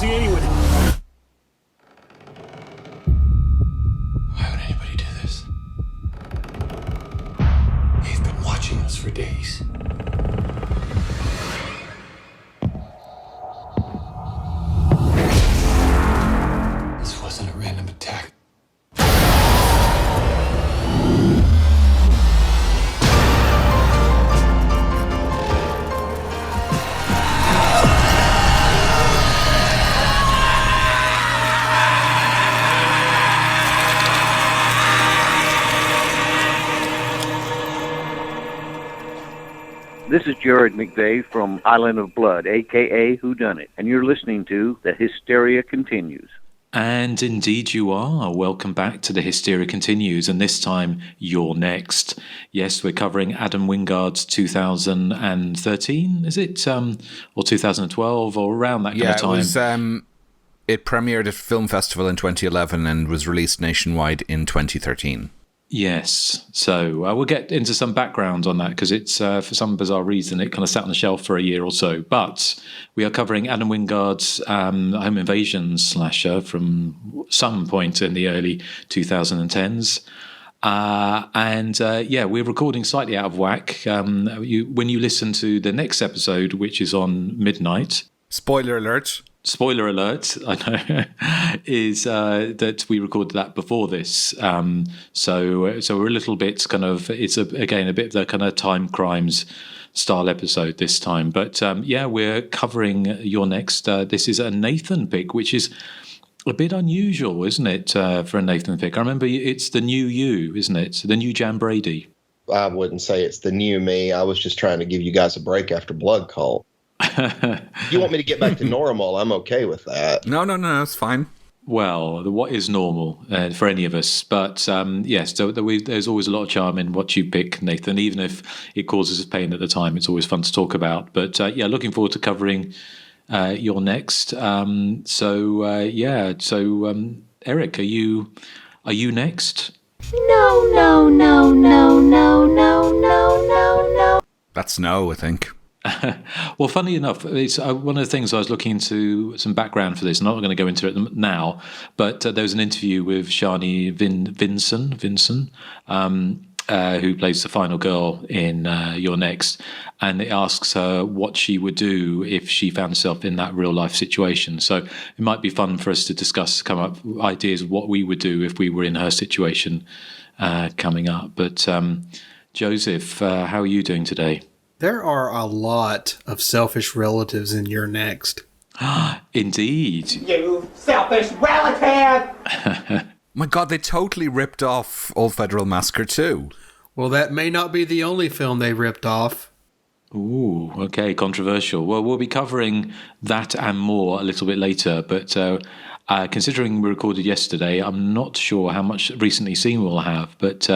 see anyone. Why would anybody do this? They've been watching us for days. This wasn't a random attack. This is Jared McVeigh from Island of Blood, a.k.a. Whodunit, and you're listening to The Hysteria Continues. And indeed you are. Welcome back to The Hysteria Continues, and this time, You're Next. Yes, we're covering Adam Wingard's 2013, is it? Or 2012, or around that kind of time. Yeah, it premiered at Film Festival in 2011 and was released nationwide in 2013. Yes, so we'll get into some background on that because it's, for some bizarre reason, it kind of sat on the shelf for a year or so. But we are covering Adam Wingard's home invasion slasher from some point in the early 2010s. We're recording slightly out of whack. When you listen to the next episode, which is on midnight... Spoiler alert, I know, is that we recorded that before this. So we're a little bit kind of, it's a bit of the kind of time crimes style episode this time. But we're covering Your Next. This is a Nathan pick, which is a bit unusual, isn't it, for a Nathan pick? I remember it's the new you, isn't it? The new Jan Brady. I wouldn't say it's the new me. I was just trying to give you guys a break after Blood Cult. You want me to get back to normal? I'm okay with that. No, it's fine. Well, what is normal for any of us? But yes, there's always a lot of charm in what you pick, Nathan, even if it causes us pain at the time. It's always fun to talk about. But looking forward to covering Your Next. Erik, are you next? No. That's no, I think. Well, funny enough, it's one of the things I was looking into some background for this. I'm not going to go into it now, but there was an interview with Shani Vinson, who plays the final girl in Your Next, and it asks her what she would do if she found herself in that real life situation. So it might be fun for us to discuss, come up with ideas of what we would do if we were in her situation coming up. But Joseph, how are you doing today? There are a lot of selfish relatives in Your Next. Indeed. You selfish relative! My God, they totally ripped off Old Federal Massacre 2. Well, that may not be the only film they ripped off. Ooh, okay, controversial. Well, we'll be covering that and more a little bit later, but considering we recorded yesterday, I'm not sure how much recently seen we'll have, but...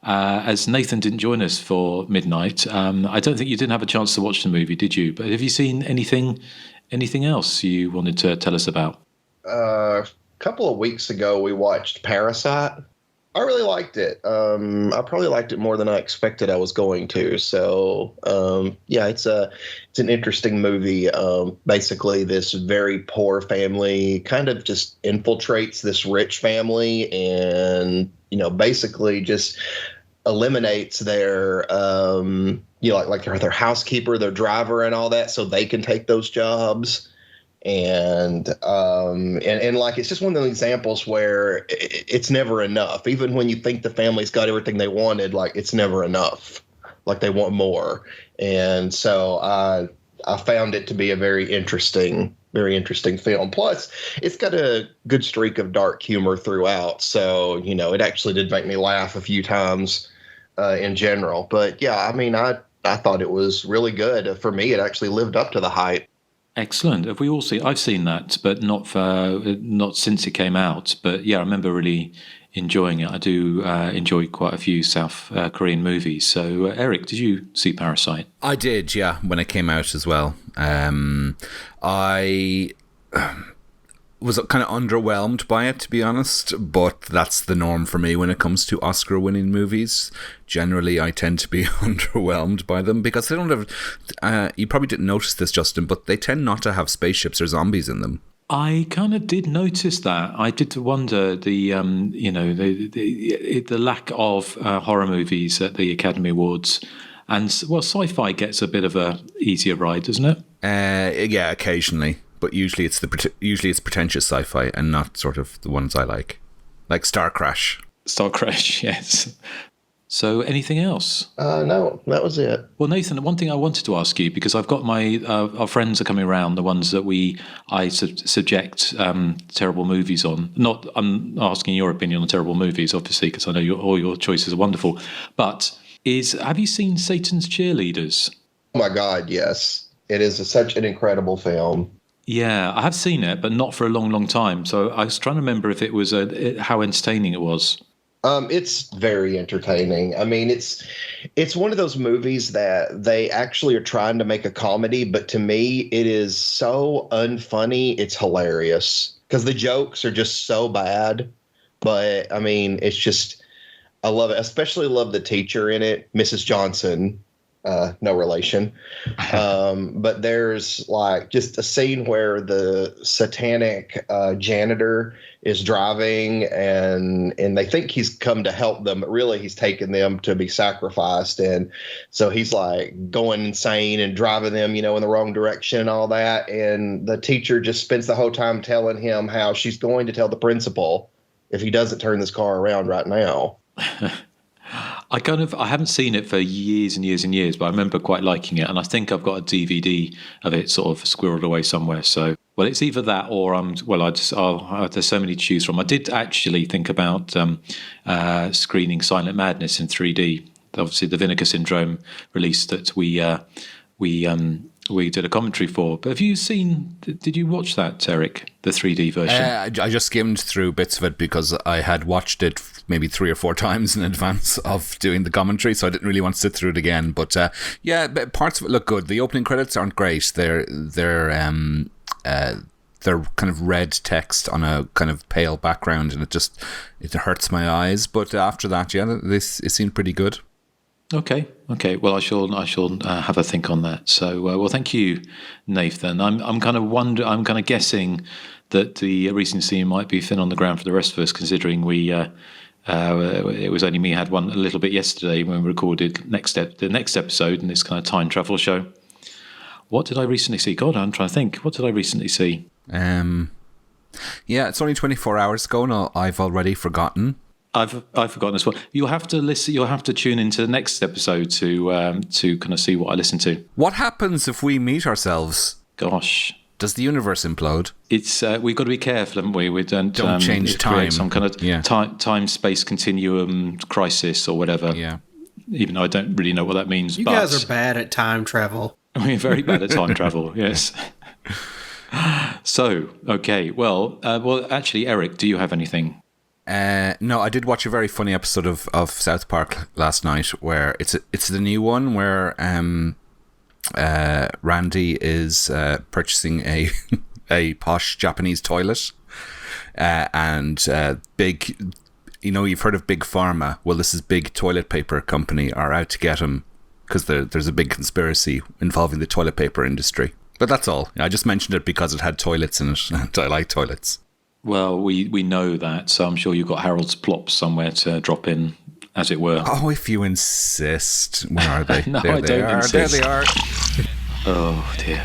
as Nathan didn't join us for midnight, I don't think you didn't have a chance to watch the movie, did you? But have you seen anything else you wanted to tell us about? A couple of weeks ago, we watched Parasite. I really liked it. I probably liked it more than I expected I was going to. So, it's an interesting movie. Basically, this very poor family kind of just infiltrates this rich family and, basically just eliminates their, like their housekeeper, their driver and all that so they can take those jobs. And like, it's just one of those examples where it's never enough. Even when you think the family's got everything they wanted, like, it's never enough. Like, they want more. And so I found it to be a very interesting film. Plus, it's got a good streak of dark humor throughout. So, it actually did make me laugh a few times in general. But yeah, I mean, I thought it was really good. For me, it actually lived up to the hype. Excellent. Have we all seen? I've seen that, but not since it came out. But yeah, I remember really enjoying it. I do enjoy quite a few South Korean movies. So, Erik, did you see Parasite? I did, yeah, when it came out as well. I was kind of underwhelmed by it, to be honest, but that's the norm for me when it comes to Oscar-winning movies. Generally, I tend to be underwhelmed by them because they don't have... you probably didn't notice this, Justin, but they tend not to have spaceships or zombies in them. I kind of did notice that. I did wonder the lack of horror movies at the Academy Awards, and sci-fi gets a bit of a easier ride, doesn't it? Yeah, occasionally, but usually it's pretentious sci-fi and not sort of the ones I like Star Crash. Star Crash, yes. So, anything else? No, that was it. Well, Nathan, one thing I wanted to ask you, because I've got our friends are coming around, the ones that I subject terrible movies on. I'm asking your opinion on terrible movies, obviously, because I know all your choices are wonderful. But have you seen Satan's Cheerleaders? Oh my God, yes. It is such an incredible film. Yeah, I have seen it, but not for a long, long time. So I was trying to remember if it was how entertaining it was. It's very entertaining. I mean, it's one of those movies that they actually are trying to make a comedy, but to me, it is so unfunny. It's hilarious because the jokes are just so bad. But I mean, it's just, I love it. Especially love the teacher in it, Mrs. Johnson. No relation. But there's like just a scene where the satanic janitor is driving and they think he's come to help them, but really he's taken them to be sacrificed. And so he's like going insane and driving them, in the wrong direction and all that. And the teacher just spends the whole time telling him how she's going to tell the principal if he doesn't turn this car around right now. I haven't seen it for years and years and years, but I remember quite liking it, and I think I've got a DVD of it sort of squirreled away somewhere. So, well, it's either that or there's so many to choose from. I did actually think about screening Silent Madness in 3D. Obviously, the Vinegar Syndrome release that we did a commentary for. But did you watch that, Erik, the 3D version? I just skimmed through bits of it because I had watched it maybe 3 or 4 times in advance of doing the commentary, so I didn't really want to sit through it again. But parts of it look good. The opening credits aren't great. They're kind of red text on a kind of pale background, and it hurts my eyes. But after that, it seemed pretty good. Okay. Well, I shall have a think on that. So, well, thank you, Nathan. I'm kind of guessing that the recency might be thin on the ground for the rest of us, considering it was only me had one a little bit yesterday when we recorded the next episode in this kind of time travel show. What did I recently see? God, I'm trying to think. What did I recently see? It's only 24 hours ago, and I've already forgotten. I've forgotten as well. You'll have to listen. You'll have to tune into the next episode to kind of see what I listen to. What happens if we meet ourselves? Gosh, does the universe implode? It's we've got to be careful, haven't we? We don't change time. Some kind of time space continuum crisis or whatever. Yeah. Even though I don't really know what that means. You guys are bad at time travel. We're very bad at time travel. Yes. So okay, well, actually, Erik, do you have anything? No, I did watch a very funny episode of South Park last night, where it's the new one where Randy is purchasing a posh Japanese toilet, and big, you've heard of Big Pharma. Well, this is Big Toilet Paper Company are out to get him because there's a big conspiracy involving the toilet paper industry. But that's all. I just mentioned it because it had toilets in it, and I like toilets. Well, we know that, so I'm sure you've got Harold's plops somewhere to drop in, as it were. Oh, if you insist. Where are they? No, I don't insist. There they are. Oh, dear.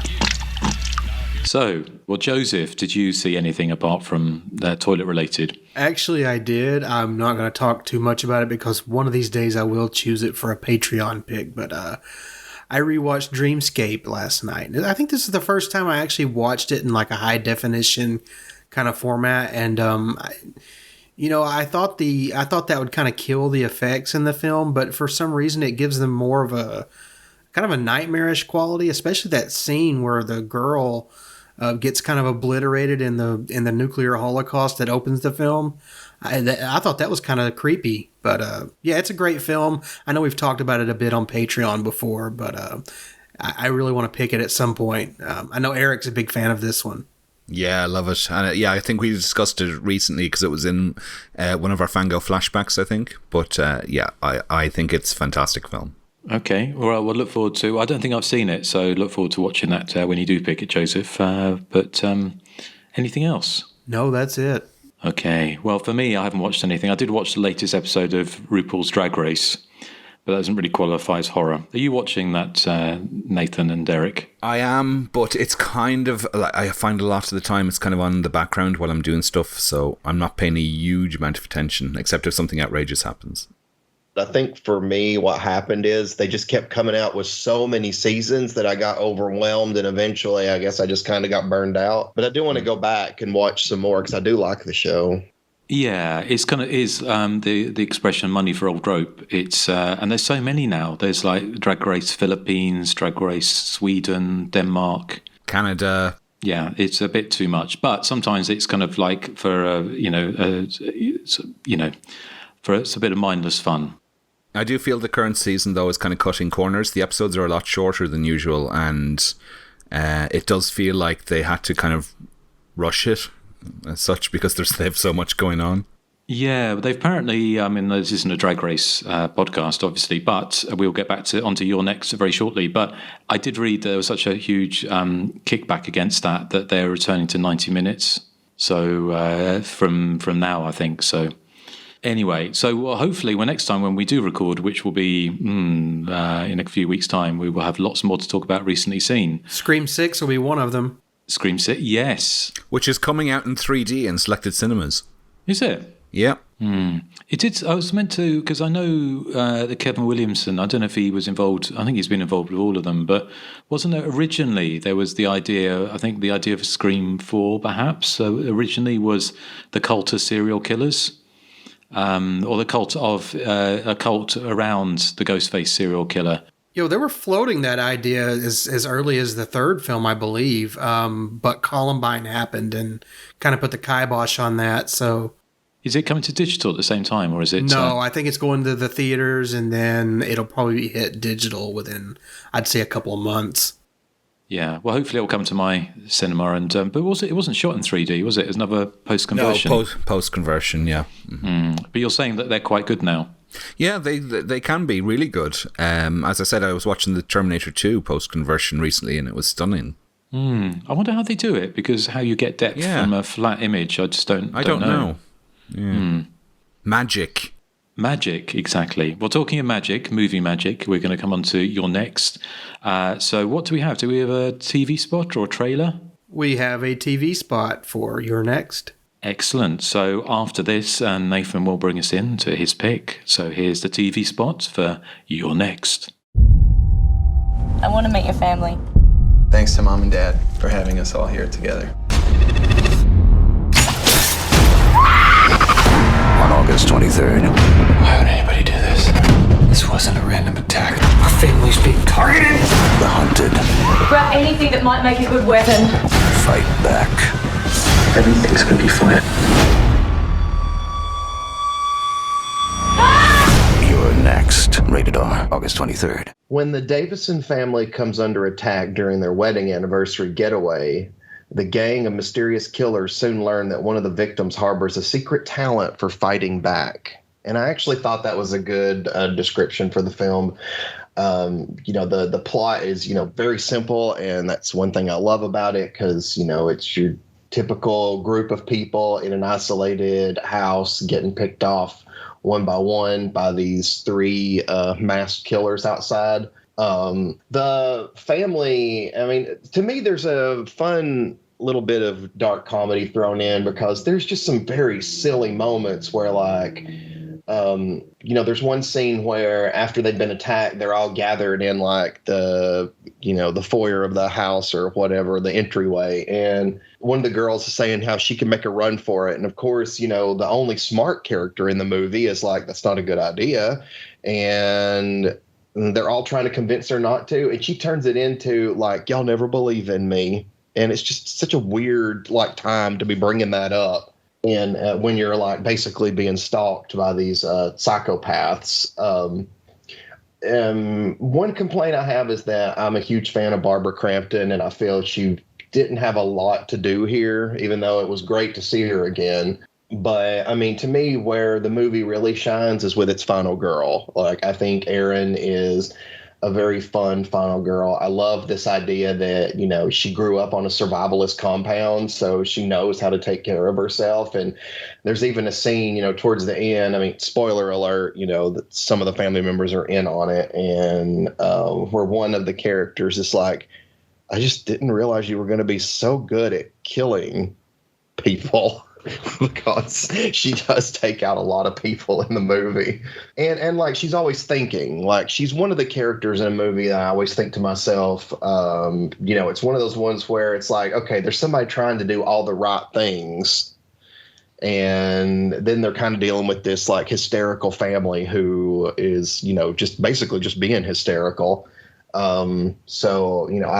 So, well, Joseph, did you see anything apart from toilet-related? Actually, I did. I'm not going to talk too much about it because one of these days I will choose it for a Patreon pick, but I rewatched Dreamscape last night. I think this is the first time I actually watched it in like a high definition kind of format, and I thought that would kind of kill the effects in the film, but for some reason it gives them more of a kind of a nightmarish quality, especially that scene where the girl gets kind of obliterated in the nuclear holocaust that opens the film. I thought that was kind of creepy, but it's a great film. I know we've talked about it a bit on Patreon before, but I really want to pick it at some point. I know Erik's a big fan of this one. Yeah, I love it. And I think we discussed it recently because it was in one of our Fango flashbacks, I think. But I think it's a fantastic film. Okay, well, we'll look forward to. I don't think I've seen it, so look forward to watching that when you do pick it, Joseph. But Anything else? No, that's it. Okay. Well, for me, I haven't watched anything. I did watch the latest episode of RuPaul's Drag Race, but that doesn't really qualify as horror. Are you watching that, Nathan and Erik? I am, but it's kind of, I find a lot of the time it's kind of on the background while I'm doing stuff, so I'm not paying a huge amount of attention, except if something outrageous happens. I think for me, what happened is they just kept coming out with so many seasons that I got overwhelmed, and eventually I guess I just kind of got burned out. But I do want to go back and watch some more because I do like the show. Yeah, it's kind of the expression "money for old rope." It's and there's so many now. There's like Drag Race Philippines, Drag Race Sweden, Denmark, Canada. Yeah, it's a bit too much, but sometimes it's kind of like for it's a bit of mindless fun. I do feel the current season, though, is kind of cutting corners. The episodes are a lot shorter than usual, and it does feel like they had to kind of rush it as such because they have so much going on. Yeah, but they've apparently, I mean, this isn't a Drag Race podcast, obviously, but we'll get back onto Your Next very shortly. But I did read there was such a huge kickback against that they're returning to 90 minutes. So from now, I think. So anyway, so hopefully next time when we do record, which will be in a few weeks' time, we will have lots more to talk about recently seen. Scream 6 will be one of them. Scream 6, yes. Which is coming out in 3D in selected cinemas. Is it? Yeah. It did. I was meant to, because I know that Kevin Williamson, I don't know if he was involved, I think he's been involved with all of them, but wasn't it originally, there was the idea, I think the idea of Scream 4 perhaps, so originally was the cult of serial killers, or the cult of a cult around the Ghostface serial killer. They were floating that idea as early as the third film, I believe, but Columbine happened and kind of put the kibosh on that, so... Is it coming to digital at the same time, or is it... No, I think it's going to the theaters, and then it'll probably hit digital within, I'd say, a couple of months. Yeah, well, hopefully it'll come to my cinema, and but it wasn't shot in 3D, was it? It was another post-conversion. No, post-conversion, yeah. Mm. But you're saying that they're quite good now? Yeah, they can be really good. As I said, I was watching the Terminator 2 post-conversion recently, and it was stunning. I wonder how they do it, because how you get depth from a flat image, I just don't know. Yeah. Magic, exactly. Well, talking of magic, movie magic, we're going to come on to Your Next. So what do we have? Do we have a TV spot or a trailer? We have a TV spot for Your Next. Excellent. So after this, Nathan will bring us in to his pick. So here's the TV spot for Your Next. I want to meet your family. Thanks to Mom and Dad for having us all here together. On August 23rd. Why would anybody do this? This wasn't a random attack. Our family's being targeted. The hunted. Grab anything that might make a good weapon. Fight back. Everything's gonna be fine. You're Next. Rated R. August 23rd. When the Davison family comes under attack during their wedding anniversary getaway, the gang of mysterious killers soon learn that one of the victims harbors a secret talent for fighting back. And I actually thought that was a good description for the film. The plot is, very simple, and that's one thing I love about it because, it's your typical group of people in an isolated house getting picked off one by one by these three masked killers outside. The family, to me, there's a fun little bit of dark comedy thrown in because there's just some very silly moments where there's one scene where after they've been attacked, they're all gathered in the foyer of the house or whatever, the entryway. And one of the girls is saying how she can make a run for it. And of course, the only smart character in the movie is that's not a good idea. And they're all trying to convince her not to. And she turns it into y'all never believe in me. And it's just such a weird time to be bringing that up. And when you're basically being stalked by these psychopaths. One complaint I have is that I'm a huge fan of Barbara Crampton, and I feel she didn't have a lot to do here, even though it was great to see her again. But to me, where the movie really shines is with its final girl. I think Erin is a very fun final girl. I love this idea that, you know, she grew up on a survivalist compound, so she knows how to take care of herself. And there's even a scene, you know, towards the end, I mean, spoiler alert, you know, that some of the family members are in on it, and where one of the characters is like, I just didn't realize you were going to be so good at killing people. Because she does take out a lot of people in the movie. And like, she's always thinking, like, she's one of the characters in a movie that I always think to myself, you know, it's one of those ones where it's like, okay, there's somebody trying to do all the right things, and then they're kind of dealing with this like hysterical family who is, you know, just basically just being hysterical. So, you know,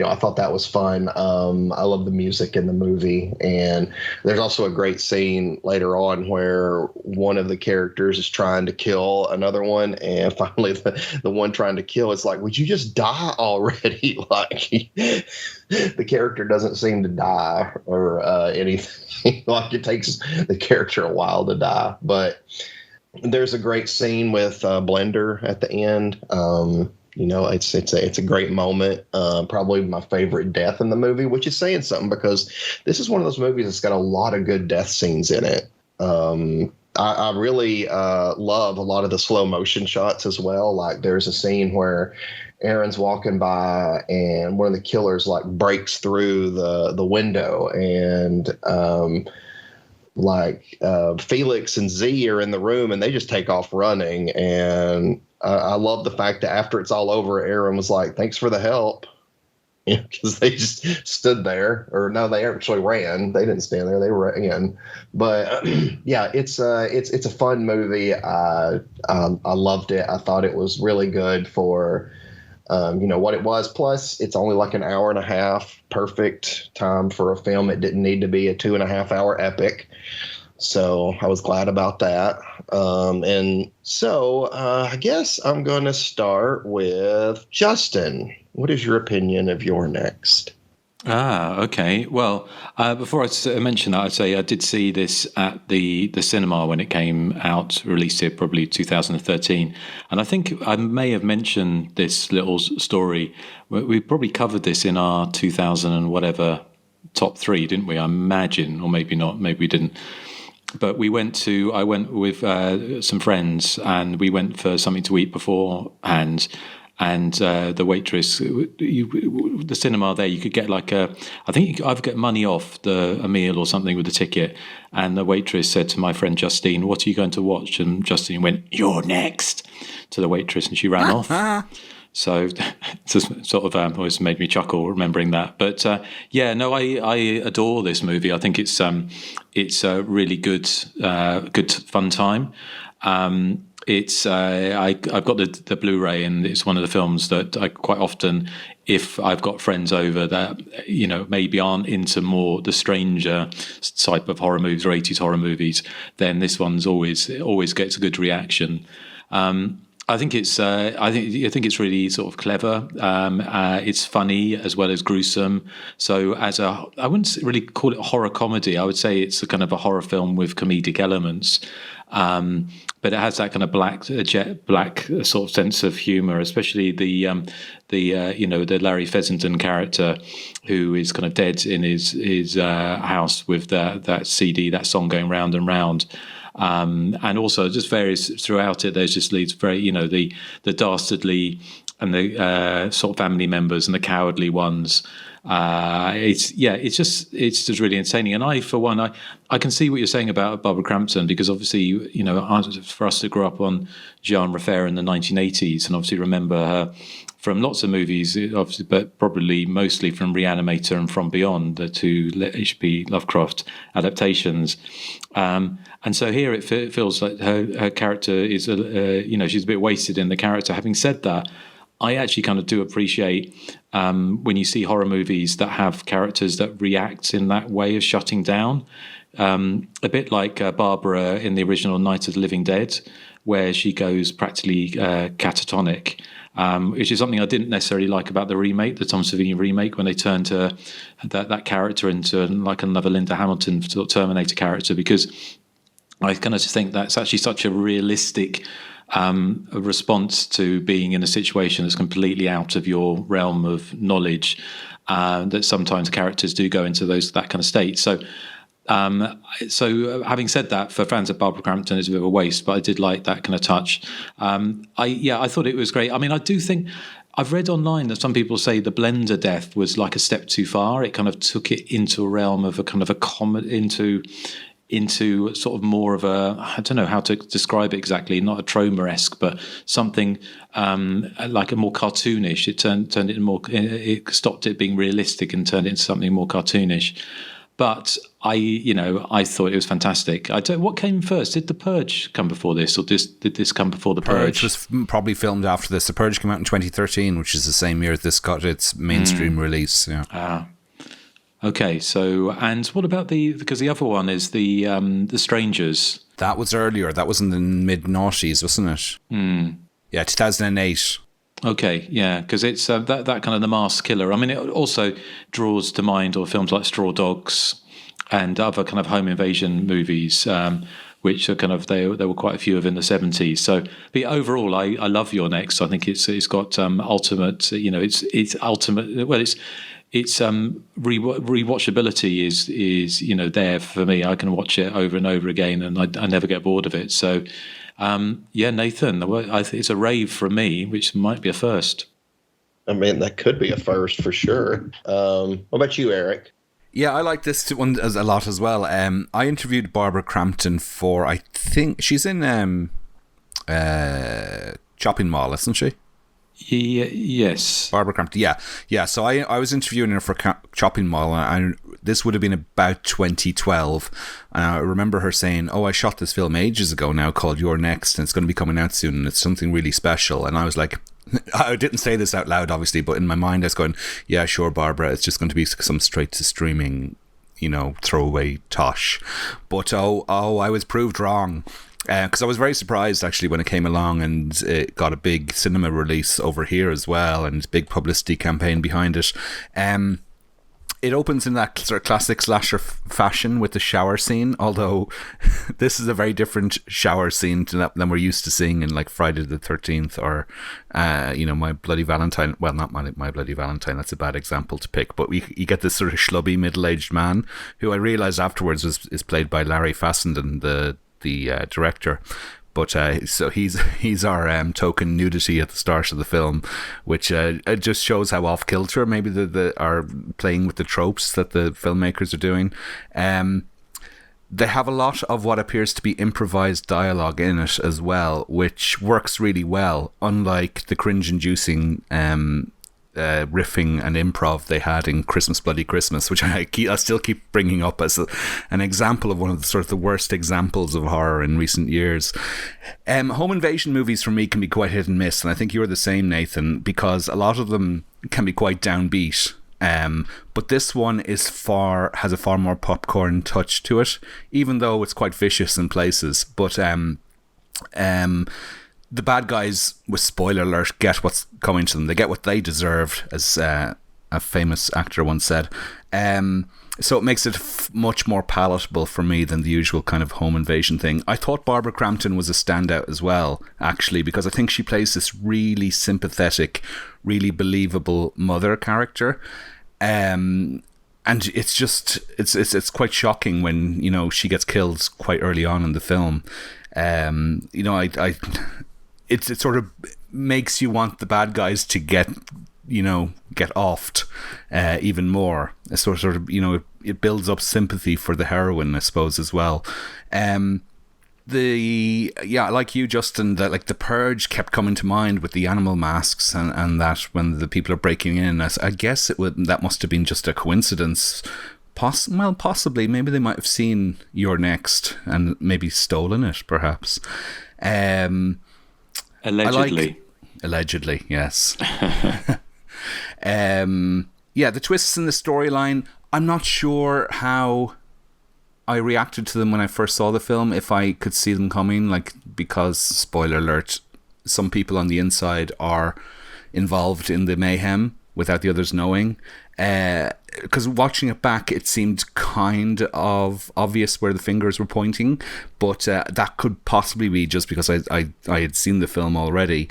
I thought that was fun. I love the music in the movie. And there's also a great scene later on where one of the characters is trying to kill another one. And finally, the one trying to kill is like, would you just die already? Like, the character doesn't seem to die or anything. Like, it takes the character a while to die. But there's a great scene with Blender at the end. You know, it's a great moment. Probably my favorite death in the movie, which is saying something because this is one of those movies that's got a lot of good death scenes in it. I really love a lot of the slow motion shots as well. Like, there's a scene where Aaron's walking by and one of the killers like breaks through the window, and Felix and Z are in the room and they just take off running. And I love the fact that after it's all over, Aaron was like, thanks for the help. You know, because they just stood there. Or no, they actually ran. They didn't stand there. They ran. But yeah, it's a fun movie. I loved it. I thought it was really good for you know, what it was. Plus, it's only like an hour and a half. Perfect time for a film. It didn't need to be a 2.5 hour epic. So I was glad about that. And so I guess I'm going to start with Justin. What is your opinion of You're Next? Okay. Well, before I mention that, I'd say I did see this at the cinema when it came out, released here probably 2013. And I think I may have mentioned this little story. We probably covered this in our 2000 and whatever top 3, didn't we? I imagine, or maybe not, maybe we didn't. But I went with some friends, and we went for something to eat beforehand. And the waitress, the cinema there, you could get like I think you could either get money off a meal or something with the ticket. And the waitress said to my friend Justine, "What are you going to watch?" And Justine went, "You're Next," to the waitress, and she ran off. So it's sort of always made me chuckle remembering that. But yeah, no, I adore this movie. I think it's a really good fun time. It's I've got the Blu-ray, and it's one of the films that I quite often, if I've got friends over that, you know, maybe aren't into more the stranger type of horror movies or 80s horror movies, then this one's always gets a good reaction. I think it's it's really sort of clever. It's funny as well as gruesome. So I wouldn't really call it a horror comedy. I would say it's a kind of a horror film with comedic elements. But it has that kind of jet black sort of sense of humor, especially the Larry Fessenden character, who is kind of dead in his house with that CD, that song going round and round. And also just various throughout it, there's just these very, you know, the dastardly and the sort of family members and the cowardly ones. It's just really entertaining. And I, for one, I can see what you're saying about Barbara Crampton, because obviously, you know, for us to grow up on Jean Raffaire in the 1980s and obviously remember her from lots of movies, obviously, but probably mostly from Reanimator and From Beyond, the two H.P. Lovecraft adaptations. And so here it feels like her character is, she's a bit wasted in the character. Having said that, I actually kind of do appreciate when you see horror movies that have characters that react in that way of shutting down. A bit like Barbara in the original Night of the Living Dead, where she goes practically catatonic, which is something I didn't necessarily like about the remake, the Tom Savini remake, when they turned that character into like another Linda Hamilton sort of Terminator character, because I kind of just think that's actually such a realistic a response to being in a situation that's completely out of your realm of knowledge. That sometimes characters do go into that kind of state. So having said that, for fans of Barbara Crampton, it's a bit of a waste, but I did like that kind of touch. I thought it was great. I mean, I do think I've read online that some people say the Blender death was like a step too far. It kind of took it into a realm of a kind of a comedy, into sort of more of a, I don't know how to describe it exactly, not a Troma-esque, but something like a more cartoonish. It turned it more, it stopped it being realistic and turned it into something more cartoonish. But I thought it was fantastic. What came first? Did The Purge come before this, or did this come before The Purge? Purge was probably filmed after this. The Purge came out in 2013, which is the same year this got its mainstream release. Yeah. Okay, so, and what about because the other one is the Strangers. That was earlier. That was in the mid-noughties, wasn't it? Yeah, 2008. Okay, yeah, because it's that kind of The Masked Killer. I mean, it also draws to mind or films like Straw Dogs and other kind of home invasion movies, which are kind of there were quite a few of in the 70s. So, but overall, I love Your Next. I think it's got ultimate. It's ultimate. Well, it's rewatchability is there for me. I can watch it over and over again, and I never get bored of it. So, Nathan, it's a rave from me, which might be a first. I mean, that could be a first for sure. What about you, Eric? Yeah, I like this one a lot as well. I interviewed Barbara Crampton for, I think she's in Chopping Mall, isn't she? Yes. Barbara Crampton, yeah. So I was interviewing her for Chopping Mall, and this would have been about 2012. And I remember her saying, I shot this film ages ago now called Your Next, and it's going to be coming out soon, and it's something really special. And I was like, I didn't say this out loud, obviously, but in my mind I was going, yeah, sure, Barbara, it's just going to be some straight to streaming, throwaway tosh. But I was proved wrong. Because I was very surprised actually when it came along, and it got a big cinema release over here as well, and big publicity campaign behind it. It opens in that sort of classic slasher fashion with the shower scene, although this is a very different shower scene than we're used to seeing in like Friday the 13th or My Bloody Valentine. Well, not My Bloody Valentine, that's a bad example to pick, but you get this sort of schlubby middle-aged man who I realised afterwards is played by Larry Fassenden, the director. But so he's our token nudity at the start of the film, which it just shows how off kilter maybe the are playing with the tropes that the filmmakers are doing. They have a lot of what appears to be improvised dialogue in it as well, which works really well, unlike the cringe-inducing riffing and improv they had in Christmas Bloody Christmas, which I still keep bringing up as an example of one of the sort of the worst examples of horror in recent years. Home invasion movies for me can be quite hit and miss, and I think you're the same, Nathan, because a lot of them can be quite downbeat. But this one has a far more popcorn touch to it, even though it's quite vicious in places. But the bad guys, with spoiler alert, get what's coming to them. They get what they deserved, as a famous actor once said. So it makes it much more palatable for me than the usual kind of home invasion thing. I thought Barbara Crampton was a standout as well, actually, because I think she plays this really sympathetic, really believable mother character. And it's just it's quite shocking when she gets killed quite early on in the film. It sort of makes you want the bad guys to get offed even more. It's sort of it builds up sympathy for the heroine, I suppose, as well. Like you, Justin, that like The Purge kept coming to mind with the animal masks and that when the people are breaking in. I guess that must have been just a coincidence. Possibly. Maybe they might have seen Your Next and maybe stolen it, perhaps. Allegedly, yes. The twists in the storyline, I'm not sure how I reacted to them when I first saw the film, if I could see them coming, because, spoiler alert, some people on the inside are involved in the mayhem without the others knowing. because watching it back, it seemed kind of obvious where the fingers were pointing, but that could possibly be just because I had seen the film already.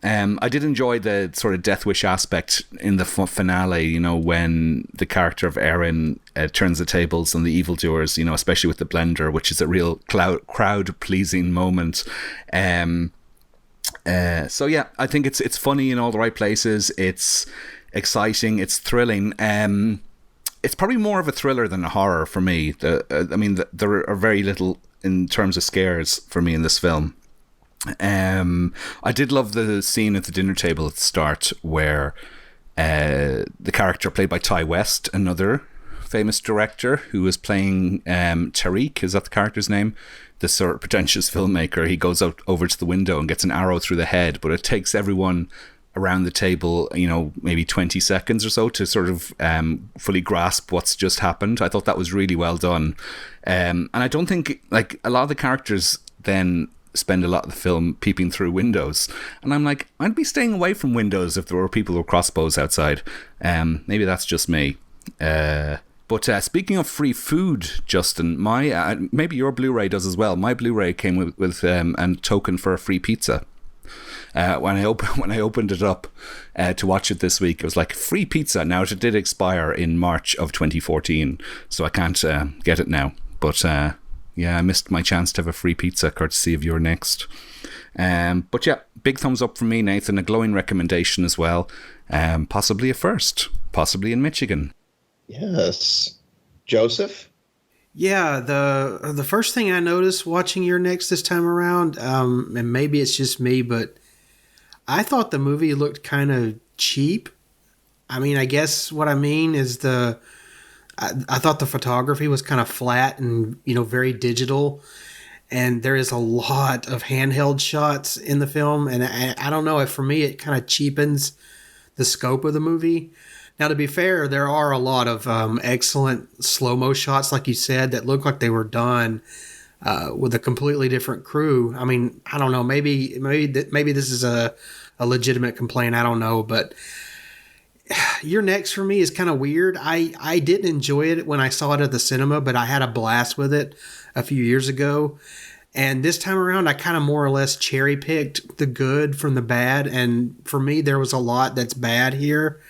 I did enjoy the sort of Death Wish aspect in the finale, you know, when the character of Erin turns the tables on the evildoers, you know, especially with the blender, which is a real crowd-pleasing moment. So yeah, I think it's funny in all the right places. It's exciting. It's thrilling. It's probably more of a thriller than a horror for me. There are very little in terms of scares for me in this film. I did love the scene at the dinner table at the start where the character played by Ty West, another famous director who was playing Tariq, is that the character's name? This sort of pretentious filmmaker. He goes out over to the window and gets an arrow through the head, but it takes everyone around the table, you know, maybe 20 seconds or so to sort of fully grasp what's just happened. I thought that was really well done. And I don't think, like, a lot of the characters then spend a lot of the film peeping through windows, and I'm like, I'd be staying away from windows if there were people with crossbows outside. Maybe that's just me. But speaking of free food, Justin, my maybe your Blu-ray does as well. My Blu-ray came with a token for a free pizza. When I opened it up to watch it this week, it was like free pizza. Now it did expire in March of 2014, so I can't get it now. But yeah, I missed my chance to have a free pizza courtesy of Your Next. But yeah, big thumbs up from me, Nathan. A glowing recommendation as well. Possibly a first, possibly in Michigan. Yes. Joseph? Yeah, the first thing I noticed watching Your Next this time around, and maybe it's just me, but I thought the movie looked kind of cheap. I mean, I guess what I mean is I thought the photography was kind of flat and, you know, very digital. And there is a lot of handheld shots in the film. And I don't know, if for me, it kind of cheapens the scope of the movie. Now, to be fair, there are a lot of excellent slow-mo shots, like you said, that look like they were done with a completely different crew. I mean, I don't know. Maybe this is a legitimate complaint. I don't know. But Your Next for me is kind of weird. I didn't enjoy it when I saw it at the cinema, but I had a blast with it a few years ago. And this time around, I kind of more or less cherry-picked the good from the bad. And for me, there was a lot that's bad here,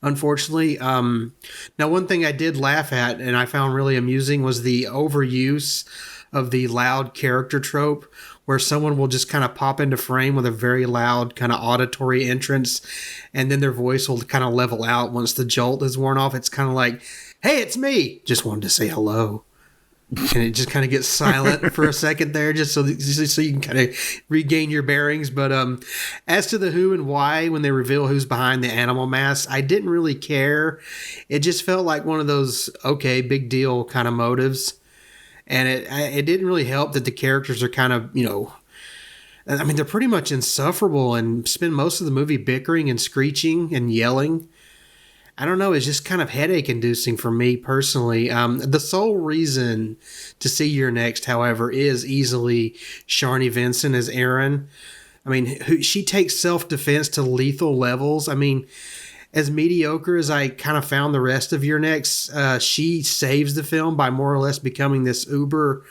unfortunately. Now, one thing I did laugh at and I found really amusing was the overuse of the loud character trope, where someone will just kind of pop into frame with a very loud kind of auditory entrance, and then their voice will kind of level out once the jolt is worn off. It's kind of like, hey, it's me. Just wanted to say hello. And it just kind of gets silent for a second there, just so you can kind of regain your bearings. But as to the who and why, when they reveal who's behind the animal mask, I didn't really care. It just felt like one of those, okay, big deal kind of motives. And it didn't really help that the characters are kind of, you know, I mean, they're pretty much insufferable and spend most of the movie bickering and screeching and yelling. I don't know. It's just kind of headache inducing for me personally. The sole reason to see Your Next, however, is easily Sharni Vinson as Erin. I mean, she takes self-defense to lethal levels. I mean, as mediocre as I kind of found the rest of Your Next, she saves the film by more or less becoming this uber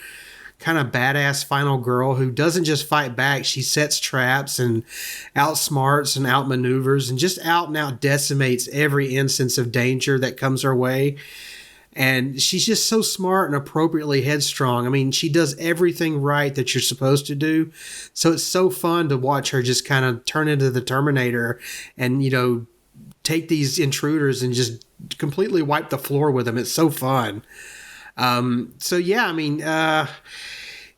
kind of badass final girl who doesn't just fight back. She sets traps and outsmarts and outmaneuvers and just out and out decimates every instance of danger that comes her way. And she's just so smart and appropriately headstrong. I mean, she does everything right that you're supposed to do. So it's so fun to watch her just kind of turn into the Terminator and, you know, take these intruders and just completely wipe the floor with them. It's so fun. So yeah, I mean,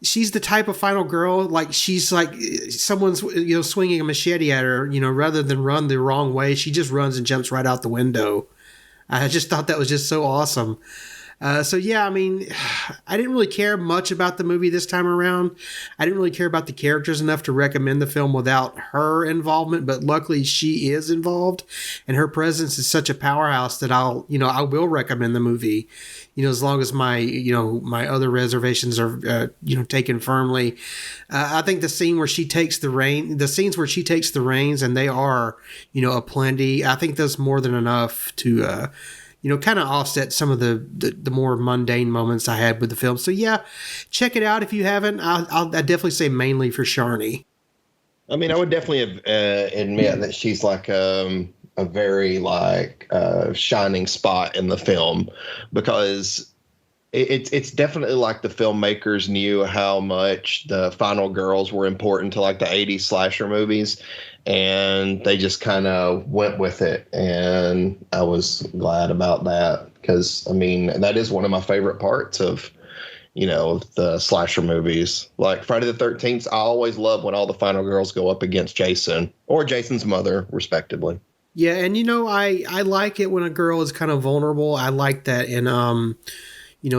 she's the type of final girl, like she's like someone's, you know, swinging a machete at her, you know, rather than run the wrong way, she just runs and jumps right out the window. I just thought that was just so awesome. So yeah, I mean, I didn't really care much about the movie this time around. I didn't really care about the characters enough to recommend the film without her involvement, but luckily she is involved, and her presence is such a powerhouse that I will recommend the movie, you know, as long as my other reservations are, taken firmly. I think the scenes where she takes the reins, and they are, you know, aplenty. I think that's more than enough to, kind of offset some of the more mundane moments I had with the film. So yeah, check it out if you haven't. I'd definitely say mainly for Sharni. I mean, I would definitely admit that she's like a very shining spot in the film, because it's definitely like the filmmakers knew how much the final girls were important to like the 80s slasher movies, and they just kind of went with it. And I was glad about that, because I mean, that is one of my favorite parts of, the slasher movies. Like Friday the 13th, I always love when all the final girls go up against Jason or Jason's mother, respectively. Yeah, and I like it when a girl is kind of vulnerable. I like that in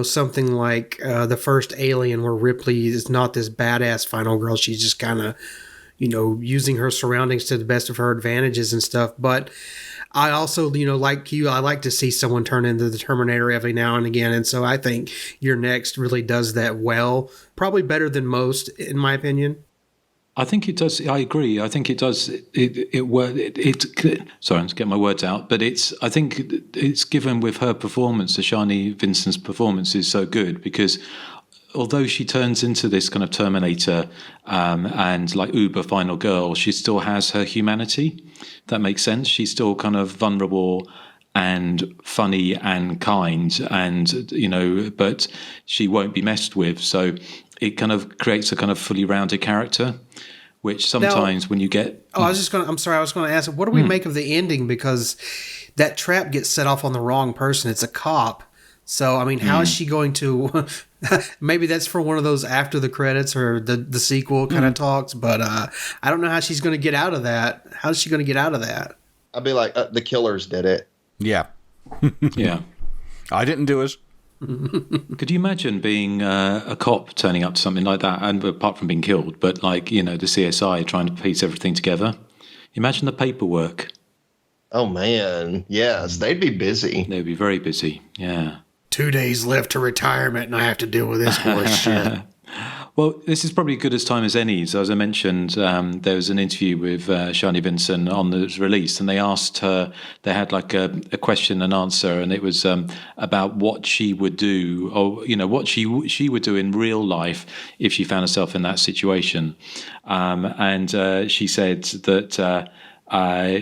something like the first Alien, where Ripley is not this badass final girl. She's just kind of, using her surroundings to the best of her advantages and stuff. But I also, like you, I like to see someone turn into the Terminator every now and again. And so I think Your Next really does that well, probably better than most, in my opinion. I think it does. I agree. I think it does. Sorry, I'm just getting my words out. But I think it's given with her performance. The Sharni Vincent's performance is so good, because although she turns into this kind of Terminator and like uber final girl, she still has her humanity. That makes sense. She's still kind of vulnerable and funny and kind, and but she won't be messed with. So it kind of creates a kind of fully rounded character, which sometimes when you get... I was going to ask, what do we make of the ending? Because that trap gets set off on the wrong person. It's a cop. So, I mean, how is she going to... maybe that's for one of those after the credits or the sequel kind of talks, but I don't know how she's going to get out of that. How's she going to get out of that? I'd be like, the killers did it. Yeah. Yeah. I didn't do it. Could you imagine being a cop turning up to something like that, and apart from being killed, but like, the CSI trying to piece everything together? Imagine the paperwork. Oh, man. Yes, they'd be busy. They'd be very busy, yeah. 2 days left to retirement and I have to deal with this horse shit. Well, this is probably good as time as any. So as I mentioned, there was an interview with Sharni Vincent on the release, and they asked her, they had like a question and answer, and it was about what she would do, or, what she would do in real life if she found herself in that situation. And she said that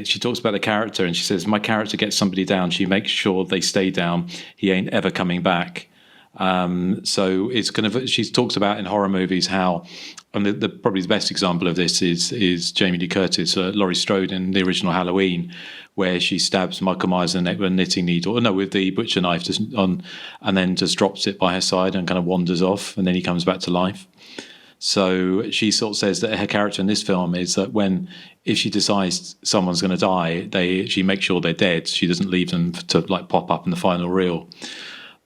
she talks about the character, and she says, my character gets somebody down. She makes sure they stay down. He ain't ever coming back. So it's kind of, she talks about in horror movies how, and probably the best example of this is Jamie Lee Curtis, Laurie Strode in the original Halloween, where she stabs Michael Myers in the neck with a knitting needle, with the butcher knife, and then just drops it by her side and kind of wanders off, and then he comes back to life. So she sort of says that her character in this film is that if she decides someone's going to die, she makes sure they're dead. She doesn't leave them to like pop up in the final reel.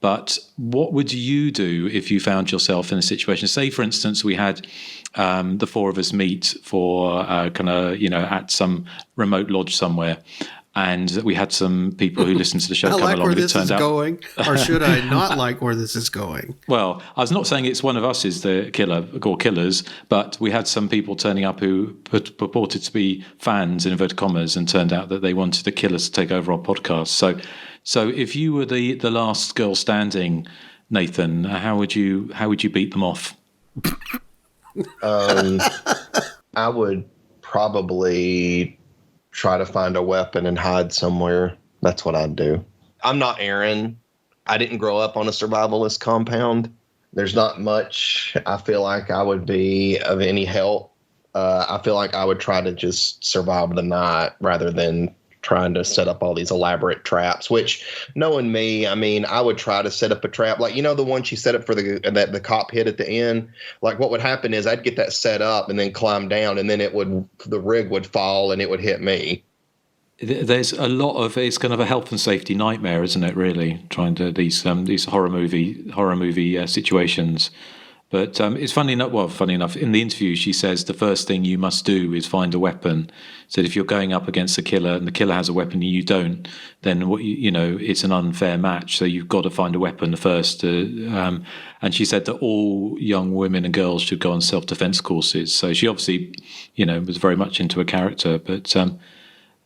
But what would you do if you found yourself in a situation? Say, for instance, we had the four of us meet for at some remote lodge somewhere, and we had some people who listened to the show come like along. Where this is going, or should I not like where this is going? Well, I was not saying it's one of us is the killer or killers, but we had some people turning up who purported to be fans in inverted commas, and turned out that they wanted the killers to take over our podcast. So if you were the last girl standing, Nathan, how would you beat them off? I would probably try to find a weapon and hide somewhere. That's what I'd do. I'm not Aaron. I didn't grow up on a survivalist compound. There's not much I feel like I would be of any help. I feel like I would try to just survive the night rather than trying to set up all these elaborate traps, which, knowing me, I mean, I would try to set up a trap. Like, the one she set up for the cop hit at the end, like what would happen is I'd get that set up and then climb down, and then the rig would fall and it would hit me. There's a lot of, it's kind of a health and safety nightmare, isn't it, really, trying to these horror movie situations. But it's funny enough, in the interview, she says the first thing you must do is find a weapon. So if you're going up against a killer and the killer has a weapon and you don't, then it's an unfair match. So you've got to find a weapon first. And she said that all young women and girls should go on self-defense courses. So she obviously, was very much into a character. But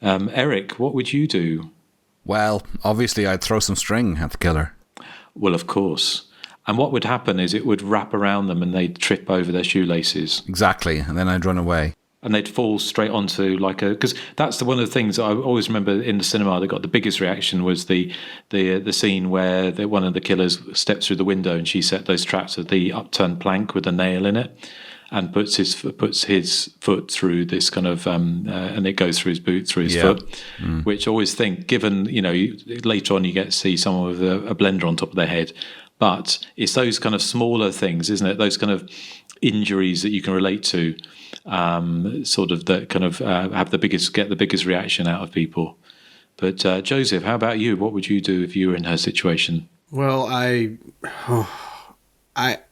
Erik, what would you do? Well, obviously I'd throw some string at the killer. Well, of course. And what would happen is it would wrap around them and they'd trip over their shoelaces. Exactly, and then I'd run away. And they'd fall straight onto because that's one of the things I always remember in the cinema that got the biggest reaction was the scene where one of the killers steps through the window and she set those traps with the upturned plank with a nail in it and puts his foot through this kind of and it goes through his boot through his foot, which I always think, given later on you get to see someone with a blender on top of their head, but it's those kind of smaller things, isn't it? Those kind of injuries that you can relate to, sort of that kind of get the biggest reaction out of people. But Joseph, how about you? What would you do if you were in her situation? Well, I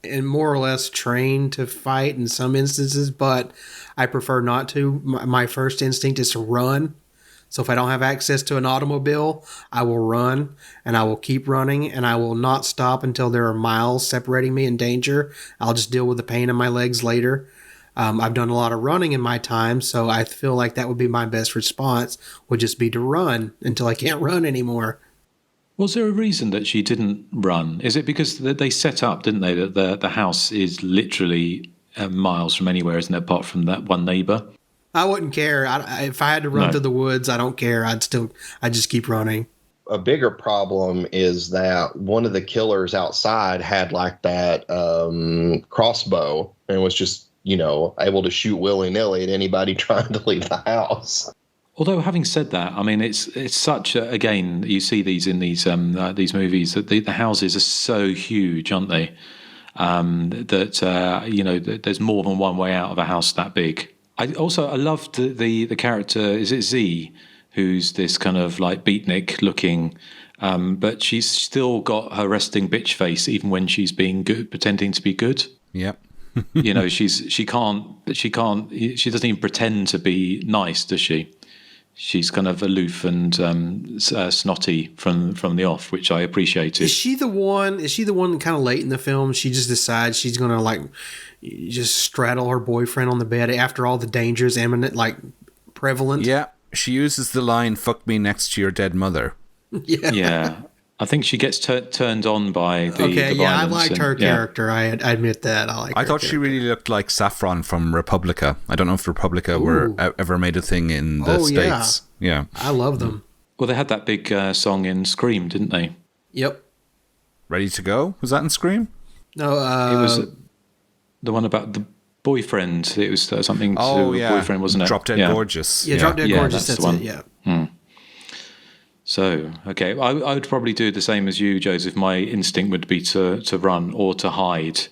am more or less trained to fight in some instances, but I prefer not to. My first instinct is to run. So if I don't have access to an automobile, I will run, and I will keep running, and I will not stop until there are miles separating me in danger. I'll just deal with the pain in my legs later. I've done a lot of running in my time, so I feel like that would be my best response, would just be to run until I can't run anymore. Was there a reason that she didn't run? Is it because they set up, didn't they, that the house is literally miles from anywhere, isn't it, apart from that one neighbour? I wouldn't care. If I had to run through the woods, I don't care. I'd just keep running. A bigger problem is that one of the killers outside had like that crossbow and was just, able to shoot willy-nilly at anybody trying to leave the house. Although, having said that, I mean, it's such again, you see these in these movies that the houses are so huge, aren't they? That there's more than one way out of a house that big. I loved the character. Is it Z, who's this kind of like beatnik looking, but she's still got her resting bitch face even when she's being good, pretending to be good. Yep. She doesn't even pretend to be nice, does she? She's kind of aloof and snotty from the off, which I appreciated. Is she the one kind of late in the film? She just decides she's going to just straddle her boyfriend on the bed after all the dangers imminent, prevalent. Yeah, she uses the line, "Fuck me next to your dead mother." Yeah. I think she gets turned on by the violence. I liked her character. I admit that. I thought she really looked like Saffron from Republica. I don't know if Republica were ever made a thing in the States. Yeah. I love them. Well, they had that big song in Scream, didn't they? Yep. Ready to Go? Was that in Scream? No, it was the one about the boyfriend. It was something to do with boyfriend, wasn't it? Drop Dead Gorgeous. Yeah, Drop Dead Gorgeous. That's the one. Yeah. So, okay, I would probably do the same as you, Joseph. My instinct would be to run or to hide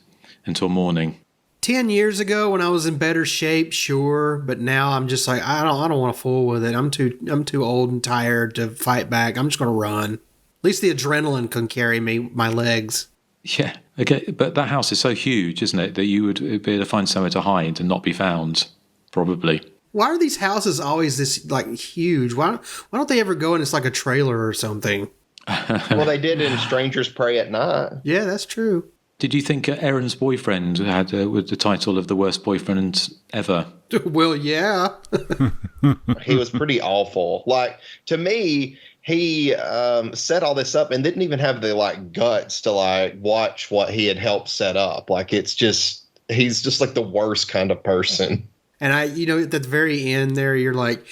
until morning. 10 years ago when I was in better shape, sure, but now I'm just like, I don't want to fool with it. I'm too old and tired to fight back. I'm just going to run. At least the adrenaline can carry my legs. Yeah, okay, but that house is so huge, isn't it, that you would be able to find somewhere to hide and not be found, probably. Why are these houses always this huge? Why don't they ever go and it's like a trailer or something? Well, they did in Strangers Prey at Night. Yeah, that's true. Did you think Aaron's boyfriend had with the title of the worst boyfriend ever? Well, yeah. He was pretty awful. To me, he set all this up and didn't even have the guts to watch what he had helped set up. He's just the worst kind of person. And at the very end there, you're like,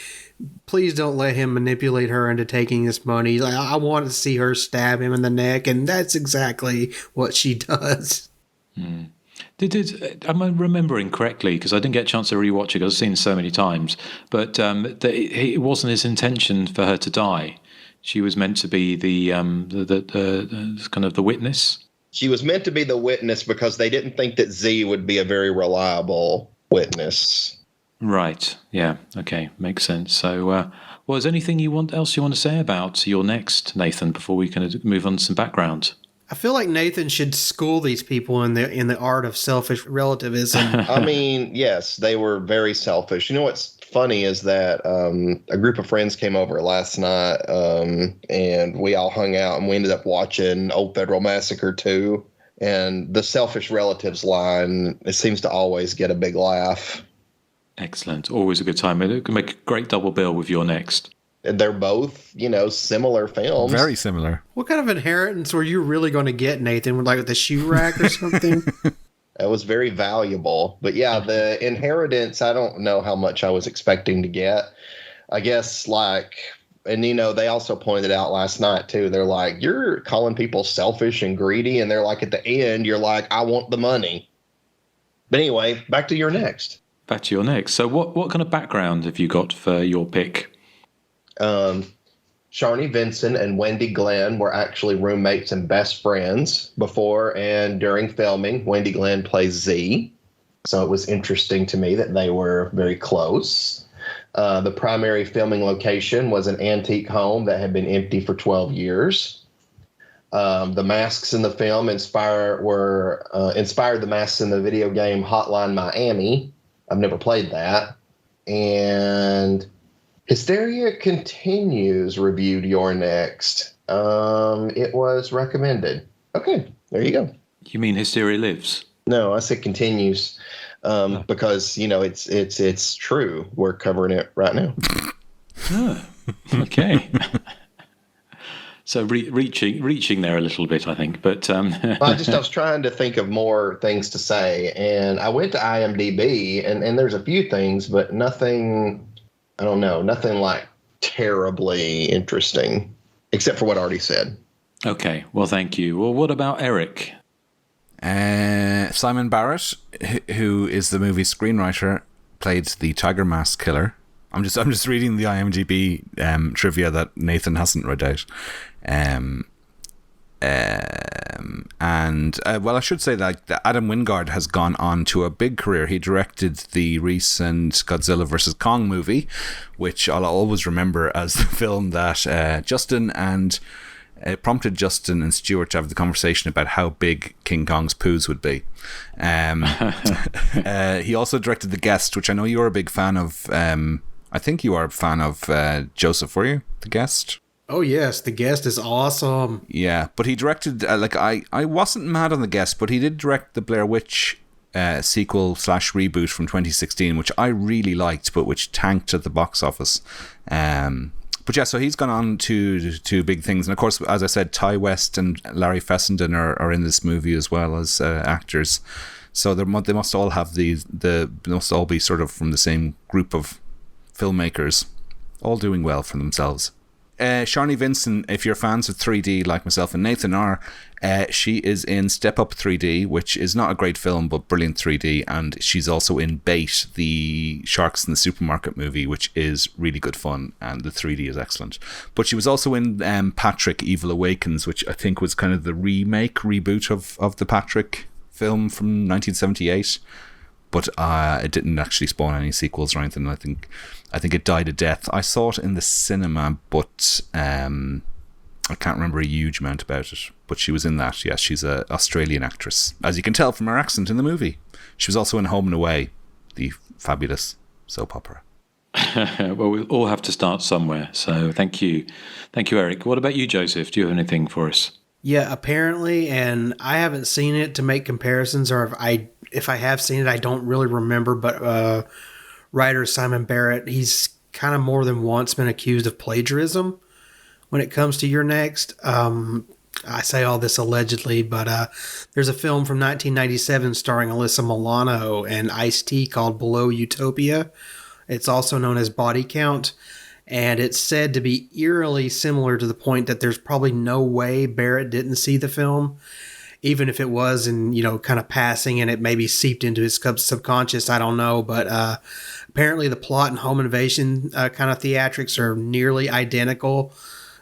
please don't let him manipulate her into taking this money. I want to see her stab him in the neck, and that's exactly what she does. Am I remembering correctly? Because I didn't get a chance to rewatch it because I've seen it so many times. But it wasn't his intention for her to die. She was meant to be the kind of the witness. She was meant to be the witness because they didn't think that Z would be a very reliable witness. Right. Yeah. Okay. Makes sense. So, is there anything else you want to say about your next, Nathan, before we kind of move on to some background? I feel like Nathan should school these people in the art of selfish relativism. I mean, yes, they were very selfish. What's funny is that a group of friends came over last night, and we all hung out, and we ended up watching Old Federal Massacre 2. And the selfish relatives line, it seems to always get a big laugh. Excellent. Always a good time. It can make a great double bill with your next. They're both, similar films. Very similar. What kind of inheritance were you really going to get, Nathan? Like the shoe rack or something? It was very valuable. But yeah, the inheritance, I don't know how much I was expecting to get. I guess and they also pointed out last night too, they're like, you're calling people selfish and greedy. And they're like, at the end, you're like, I want the money. But anyway, back to your next. Back to your next. So what kind of background have you got for your pick? Sharni Vinson and Wendy Glenn were actually roommates and best friends before and during filming. Wendy Glenn plays Z, so it was interesting to me that they were very close. The primary filming location was an antique home that had been empty for 12 years. The masks in the film inspired the masks in the video game Hotline Miami. I've never played that. And Hysteria Continues reviewed your next. It was recommended. Okay, there you go. You mean Hysteria Lives? No, I said Continues because it's true. We're covering it right now. Oh, okay. So reaching there a little bit, I think. But I was trying to think of more things to say, and I went to IMDb, and there's a few things, but nothing. I don't know, nothing like terribly interesting, except for what I already said. Okay, well, thank you. Well, what about Erik? Simon Barrett, who is the movie's screenwriter, played the Tiger Mask killer. I'm just reading the IMDb trivia that Nathan hasn't read out. I should say that Adam Wingard has gone on to a big career. He directed the recent Godzilla vs. Kong movie, which I'll always remember as the film that prompted Justin and Stuart to have the conversation about how big King Kong's poos would be. He also directed The Guest, which I know you're a big fan of. I think you are a fan of Joseph, were you? The Guest? Oh, yes. The Guest is awesome. Yeah, but he directed, I wasn't mad on The Guest, but he did direct the Blair Witch sequel/reboot from 2016, which I really liked, but which tanked at the box office. But yeah, so he's gone on to big things. And of course, as I said, Ty West and Larry Fessenden are in this movie as well as actors. So they must all have they must all be sort of from the same group of filmmakers, all doing well for themselves. Sharni Vinson, if you're fans of 3D like myself and Nathan are, she is in Step Up 3D, which is not a great film, but brilliant 3D. And she's also in Bait, the Sharks in the Supermarket movie, which is really good fun. And the 3D is excellent. But she was also in Patrick, Evil Awakens, which I think was kind of the reboot of the Patrick film from 1978. But it didn't actually spawn any sequels or anything. I think it died a death. I saw it in the cinema, but I can't remember a huge amount about it. But she was in that. Yes, she's an Australian actress, as you can tell from her accent in the movie. She was also in Home and Away, the fabulous soap opera. Well, we all have to start somewhere. So thank you, Erik. What about you, Joseph? Do you have anything for us? Yeah, apparently, and I haven't seen it to make comparisons, or if I have seen it, I don't really remember, but writer Simon Barrett, he's kind of more than once been accused of plagiarism when it comes to Your Next. I say all this allegedly, but there's a film from 1997 starring Alyssa Milano and Ice-T called Below Utopia. It's also known as Body Count. And it's said to be eerily similar to the point that there's probably no way Barrett didn't see the film, even if it was in, kind of passing and it maybe seeped into his subconscious. I don't know. But apparently the plot and home invasion kind of theatrics are nearly identical,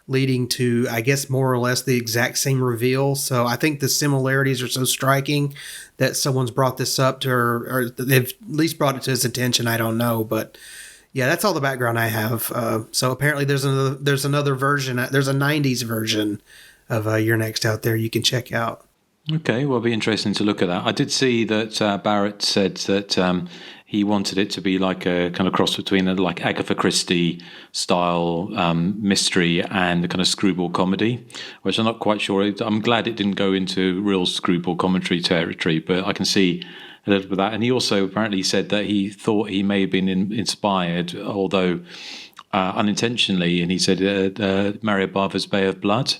leading to, I guess, more or less the exact same reveal. So I think the similarities are so striking that someone's brought this up to her, or they've at least brought it to his attention. I don't know. But yeah, that's all the background I have. So apparently there's another version. There's a 90s version of Your Next out there you can check out. Okay, well, it'll be interesting to look at that. I did see that Barrett said that he wanted it to be like a kind of cross between a like Agatha Christie style mystery and a kind of screwball comedy, which I'm not quite sure. I'm glad it didn't go into real screwball commentary territory, but I can see a little bit of that. And he also apparently said that he thought he may have been inspired, although unintentionally, and he said Mario Bava's Bay of Blood,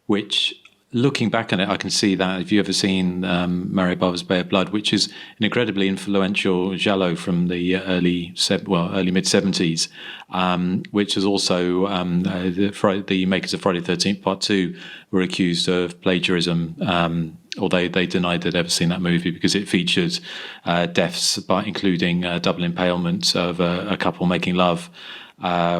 which, looking back on it, I can see that. If you've ever seen Mario Bava's Bay of Blood, which is an incredibly influential giallo from the early mid-70s, which is also the makers of Friday the 13th Part 2 were accused of plagiarism, although they denied they'd ever seen that movie because it featured deaths, including double impalement of a couple making love,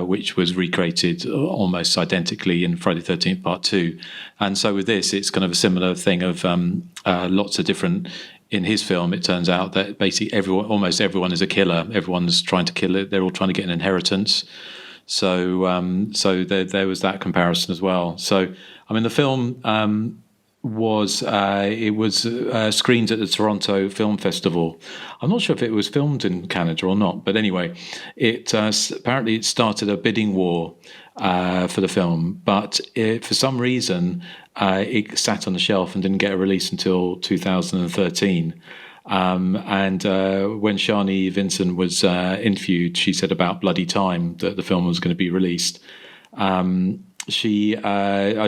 which was recreated almost identically in Friday the 13th Part 2. And so with this, it's kind of a similar thing of lots of different... In his film, it turns out that basically almost everyone is a killer. Everyone's trying to kill it. They're all trying to get an inheritance. So there was that comparison as well. So, I mean, the film... was screened at the Toronto Film Festival. I'm not sure if it was filmed in Canada or not, but anyway, apparently it started a bidding war for the film, but for some reason it sat on the shelf and didn't get a release until 2013. And when Shani Vinson was interviewed, she said about bloody time that the film was going to be released. I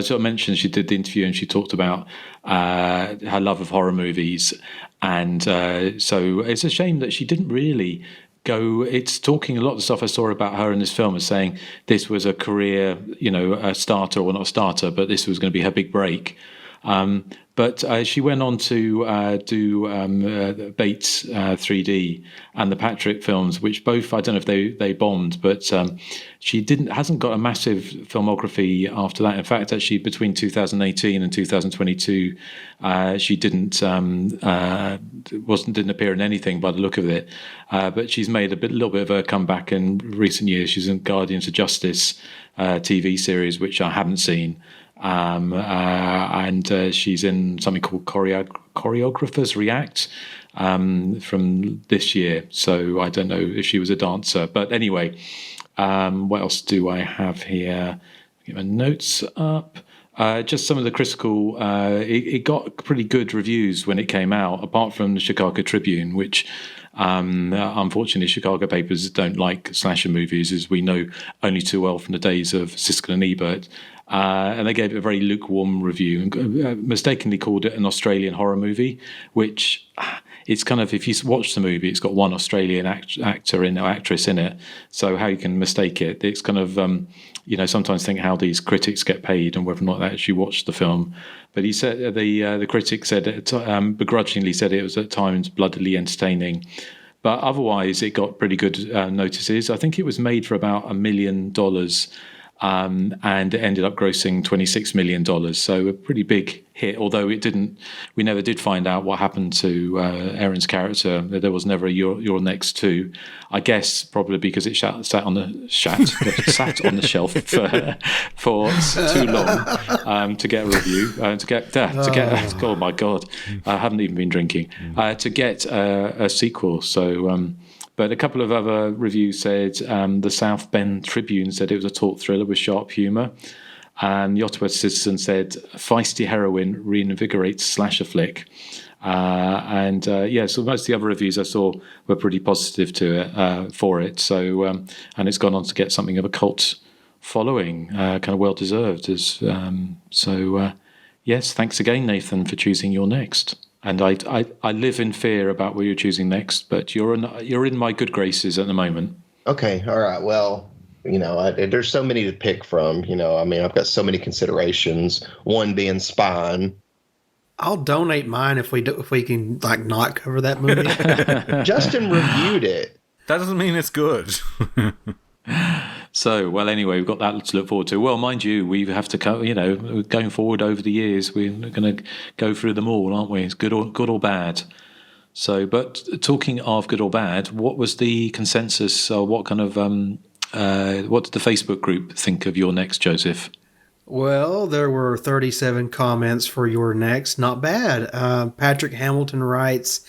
sort of mentioned she did the interview and she talked about her love of horror movies, and so it's a shame that she didn't really go. It's talking a lot of the stuff I saw about her in this film is saying this was a career, a starter, or not a starter, but this was going to be her big break. But she went on to do Bates 3D and the Patrick films, which both, I don't know if they bombed, but she hasn't got a massive filmography after that. In fact, actually, between 2018 and 2022, she didn't appear in anything by the look of it. But she's made a little bit of a comeback in recent years. She's in Guardians of Justice TV series, which I haven't seen. And she's in something called Choreographers React from this year. So I don't know if she was a dancer. But anyway, what else do I have here? Get my notes up. Just some of the critical... it got pretty good reviews when it came out, apart from the Chicago Tribune, which... unfortunately, Chicago papers don't like slasher movies, as we know only too well from the days of Siskel and Ebert. And they gave it a very lukewarm review and mistakenly called it an Australian horror movie, which it's kind of, if you watch the movie, it's got one Australian actor or actress in it. So how you can mistake it? It's kind of, sometimes think how these critics get paid and whether or not they actually watched the film. But he said the critic said begrudgingly said it was at times bloodily entertaining. But otherwise, it got pretty good notices. I think it was made for about $1 million. And it ended up grossing $26 million, so a pretty big hit. Although we never did find out what happened to Erin's character. There was never a "You're Next" 2. I guess probably because it sat on the shelf for too long to get a review. Oh my God, I haven't even been drinking to get a sequel. So. But a couple of other reviews said the South Bend Tribune said it was a taut thriller with sharp humour. And the Ottawa Citizen said feisty heroine reinvigorates slasher flick. So most of the other reviews I saw were pretty positive for it. So and it's gone on to get something of a cult following, kind of well deserved. Yes, thanks again, Nathan, for choosing your next. And I live in fear about what you're choosing next, but you're in my good graces at the moment. Okay, all right. Well, there's so many to pick from. I've got so many considerations. One being Spine. I'll donate mine if we can not cover that movie. Justin reviewed it. That doesn't mean it's good. So, well, anyway, we've got that to look forward to. Well, mind you, we have to, going forward over the years, we're going to go through them all, aren't we? It's good or bad. So, but talking of good or bad, what was the consensus, or what kind of, what did the Facebook group think of your next, Joseph? Well, there were 37 comments for your next. Not bad. Patrick Hamilton writes,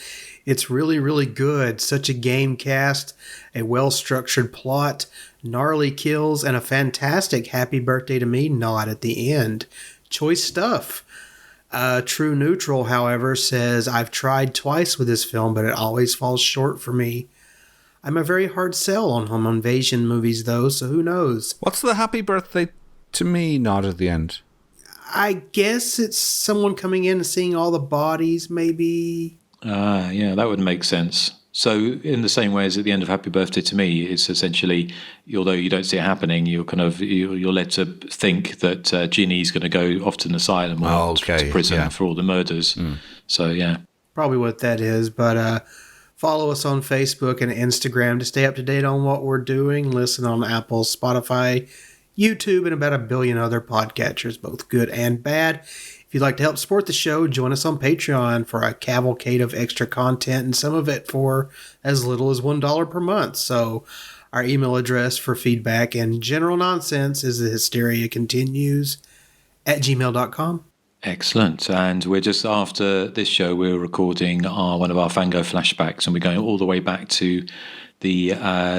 "It's really, really good. Such a game cast, a well-structured plot, gnarly kills, and a fantastic happy birthday to me nod at the end. Choice stuff." True Neutral, however, says, "I've tried twice with this film, but it always falls short for me. I'm a very hard sell on home invasion movies, though, so who knows? What's the happy birthday to me nod at the end? I guess it's someone coming in and seeing all the bodies, maybe. Yeah, that would make sense. So in the same way as at the end of Happy Birthday to Me, it's essentially, although you don't see it happening, you're led to think that Ginny's going to go off to an asylum or to prison for all the murders. So, yeah. Probably what that is, but follow us on Facebook and Instagram to stay up to date on what we're doing. Listen on Apple, Spotify, YouTube, and about a billion other podcatchers, both good and bad. If you'd like to help support the show, join us on Patreon for a cavalcade of extra content, and some of it for as little as $1 per month. So our email address for feedback and general nonsense is thehysteriacontinues@gmail.com. Excellent. And we're just after this show, we're recording one of our Fango flashbacks, and we're going all the way back to the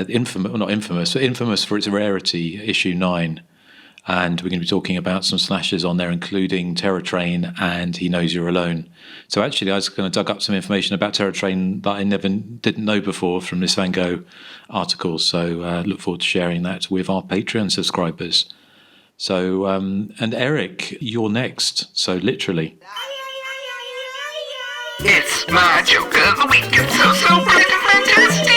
infamous for its rarity, issue 9. And we're going to be talking about some slashes on there, including Terror Train and He Knows You're Alone. So actually, I was going to dug up some information about Terror Train that I didn't know before from this Van Gogh article. So look forward to sharing that with our Patreon subscribers. So, and Erik, you're next. So literally. It's my joke of the week. It's so bright and fantastic.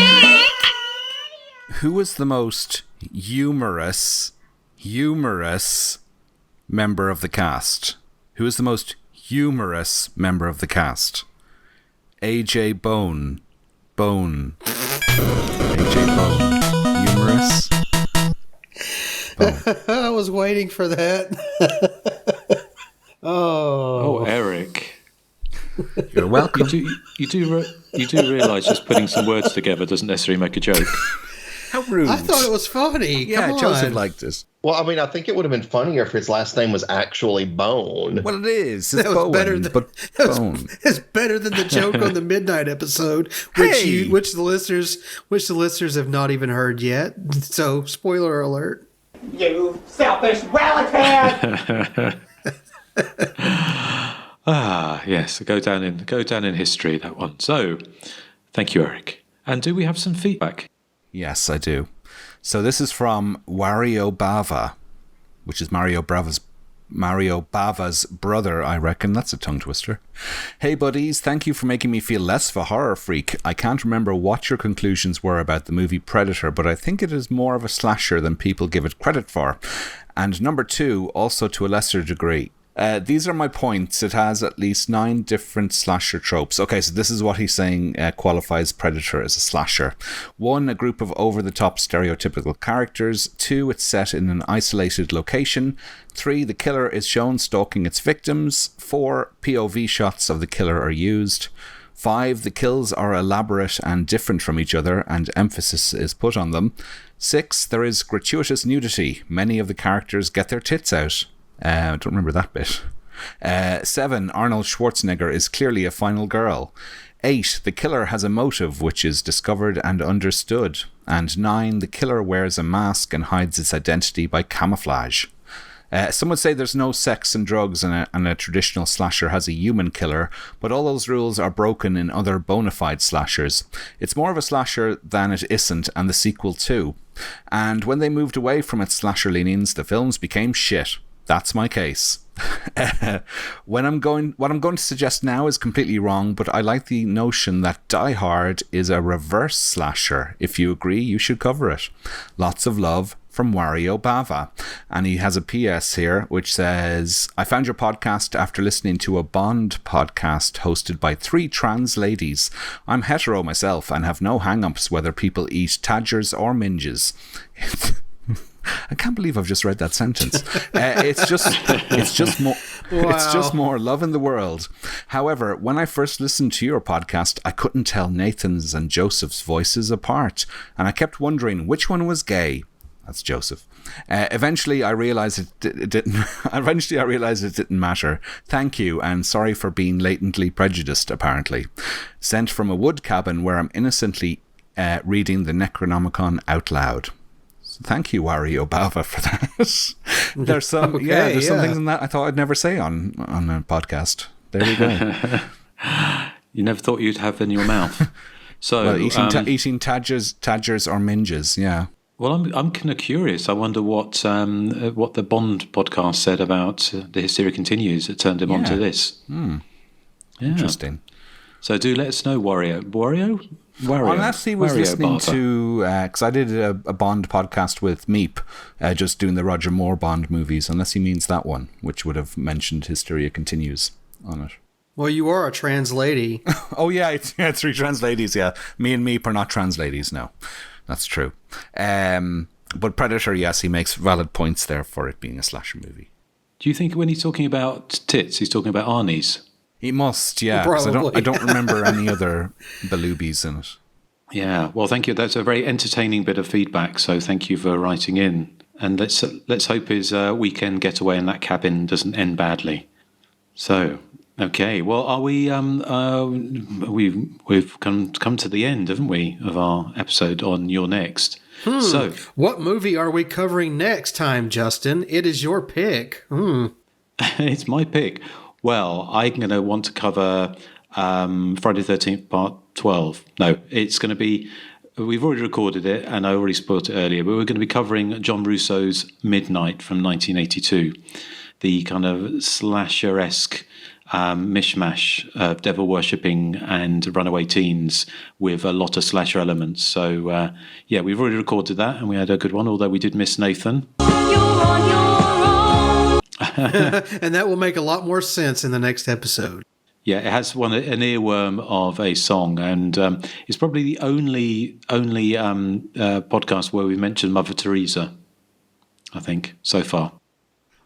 Who was the most humorous member of the cast? Who is the most humorous member of the cast? AJ Bone. AJ Bone. Humorous? Bone. I was waiting for that. Oh, Erik. You're welcome. You do realise just putting some words together doesn't necessarily make a joke. How rude. I thought it was funny. Yeah, Come Joseph on. liked it. Well, I mean, I think it would have been funnier if his last name was actually Bone. Well, it is. It's That was Bowen, better than- but Bone. It's better than the joke on the Midnight episode, which the listeners have not even heard yet. So, spoiler alert. You selfish relative! Yes, go down in history, that one. So, thank you, Erik. And do we have some feedback? Yes, I do. So this is from Wario Bava, which is Mario Bava's brother, I reckon. That's a tongue twister. Hey buddies, thank you for making me feel less of a horror freak. I can't remember what your conclusions were about the movie Predator, but I think it is more of a slasher than people give it credit for. And number 2, also to a lesser degree. These are my points. It has at least 9 different slasher tropes. Okay, so this is what he's saying qualifies Predator as a slasher. 1, a group of over-the-top stereotypical characters. 2, it's set in an isolated location. 3, the killer is shown stalking its victims. 4, POV shots of the killer are used. 5, the kills are elaborate and different from each other, and emphasis is put on them. 6, there is gratuitous nudity. Many of the characters get their tits out. I don't remember that bit. 7, Arnold Schwarzenegger is clearly a final girl. 8, the killer has a motive which is discovered and understood. And 9, the killer wears a mask and hides its identity by camouflage. Some would say there's no sex and drugs and a traditional slasher has a human killer, but all those rules are broken in other bona fide slashers. It's more of a slasher than it isn't, and the sequel too. And when they moved away from its slasher leanings, the films became shit. That's my case. What I'm going to suggest now is completely wrong, but I like the notion that Die Hard is a reverse slasher. If you agree, you should cover it. Lots of love from Wario Bava. And he has a PS here, which says, I found your podcast after listening to a Bond podcast hosted by 3 trans ladies. I'm hetero myself and have no hang-ups whether people eat tadgers or minges. I can't believe I've just read that sentence. It's just more love in the world. However, when I first listened to your podcast, I couldn't tell Nathan's and Joseph's voices apart, and I kept wondering which one was gay. That's Joseph. Eventually, I realized it didn't. Eventually, I realized it didn't matter. Thank you, and sorry for being latently prejudiced. Apparently, sent from a wood cabin where I'm innocently reading the Necronomicon out loud. Thank you, Wario Bava, for that. There's some, some things in that I thought I'd never say on a podcast. There we go. You never thought you'd have in your mouth. So Well, eating tadgers or minges, yeah. Well, I'm kind of curious. I wonder what the Bond podcast said about the Hysteria Continues that turned him onto this. Yeah. Interesting. So do let us know, Wario. Unless he was listening to, because I did a Bond podcast with Meep, just doing the Roger Moore Bond movies, unless he means that one, which would have mentioned Hysteria Continues on it. Well, you are a trans lady. Oh, yeah, 3 trans ladies, yeah. Me and Meep are not trans ladies, no. That's true. But Predator, yes, he makes valid points there for it being a slasher movie. Do you think when he's talking about tits, he's talking about Arnie's? He must, yeah. 'Cause I don't remember any other Belubies in it. Yeah, well, thank you. That's a very entertaining bit of feedback, so thank you for writing in. And let's hope his weekend getaway in that cabin doesn't end badly. So, okay, well, are we? We've come to the end, haven't we, of our episode on You're Next? So, what movie are we covering next time, Justin? It is your pick. It's my pick. Well, I'm going to want to cover Friday the 13th, Part 12. No, it's going to be... We've already recorded it, and I already spoiled it earlier, but we're going to be covering John Russo's Midnight from 1982, the kind of slasher-esque mishmash of devil-worshipping and runaway teens with a lot of slasher elements. So, yeah, we've already recorded that, and we had a good one, although we did miss Nathan. And that will make a lot more sense in the next episode. Yeah, it has an earworm of a song, and it's probably the only podcast where we mentioned Mother Teresa, I think, so far.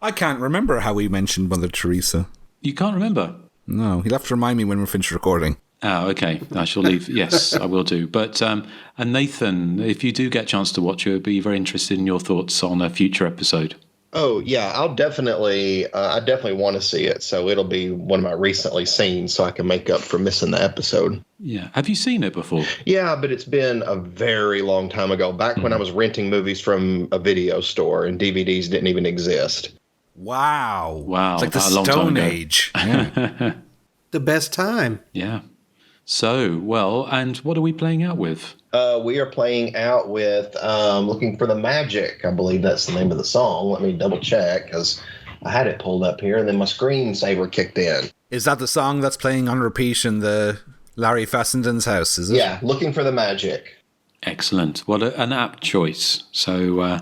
I can't remember how we mentioned Mother Teresa. You can't remember? No, you'll have to remind me when we're finished recording. Oh, okay. I shall leave. Yes, I will do. But and Nathan, if you do get a chance to watch it, I'd be very interested in your thoughts on a future episode. Oh, yeah, I definitely want to see it. So it'll be one of my recently seen so I can make up for missing the episode. Yeah. Have you seen it before? Yeah, but it's been a very long time ago, back when I was renting movies from a video store and DVDs didn't even exist. Wow. Wow. It's like the Stone Age. Yeah. The best time. Yeah. So, well, and what are we playing out with? We are playing out with Looking for the Magic. I believe that's the name of the song. Let me double check because I had it pulled up here and then my screensaver kicked in. Is that the song that's playing on repeat in the Larry Fessenden's house, is it? Yeah, Looking for the Magic. Excellent. What an apt choice. So,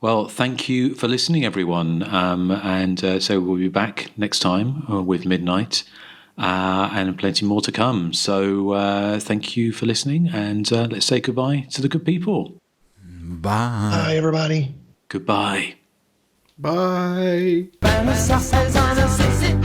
well, thank you for listening, everyone. So we'll be back next time with Midnight. And plenty more to come. So thank you for listening, and let's say goodbye to the good people. Bye. Bye, everybody. Goodbye. Bye. Bye.